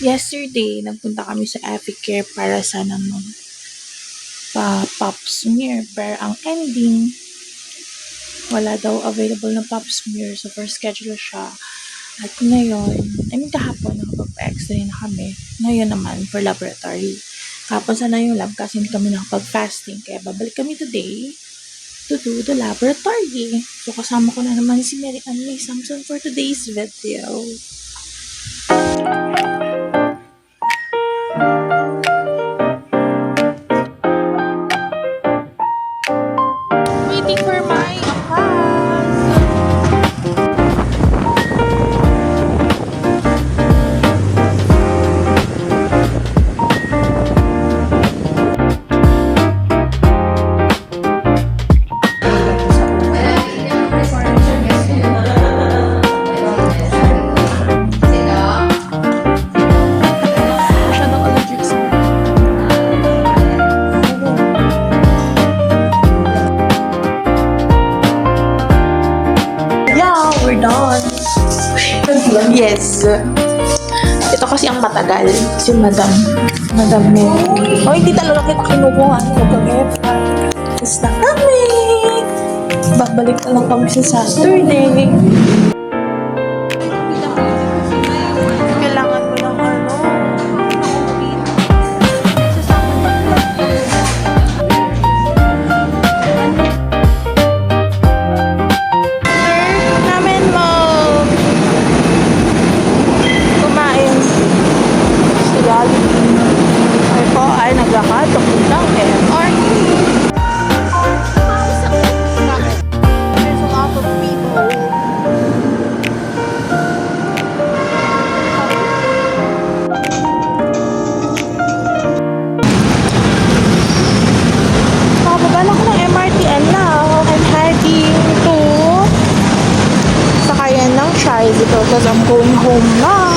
Yesterday, nagpunta kami sa Care para sana pa-pop smear. Pero ang ending, wala daw available na pop smear. So, for schedule siya. At ngayon, kahapon, nakapag-pa-x-ray na kami. Ngayon naman, for laboratory. Kahapon sana yung lab kasi hindi kami nakapag-fasting. Kaya babalik kami today to do the laboratory. So, kasama ko na naman si Mary Ann May Samson for today's video. Waiting for my class. Masyadong allergic sa yeah, we're done. Yes. Ito kasi ang matagal. Si Madam Mary. Oh, hindi talaga kita kinukuha. Tapos na kami. Babalik na lang kami sa Saturday. Kailangan mo ng ano. Namin mo kumain si Jollibee. Ay po ay naglakad papuntang MRT. There's a lot of people. Nakababa ko ng MRT and now I'm heading to sakayan ng tricycle because I'm going home na.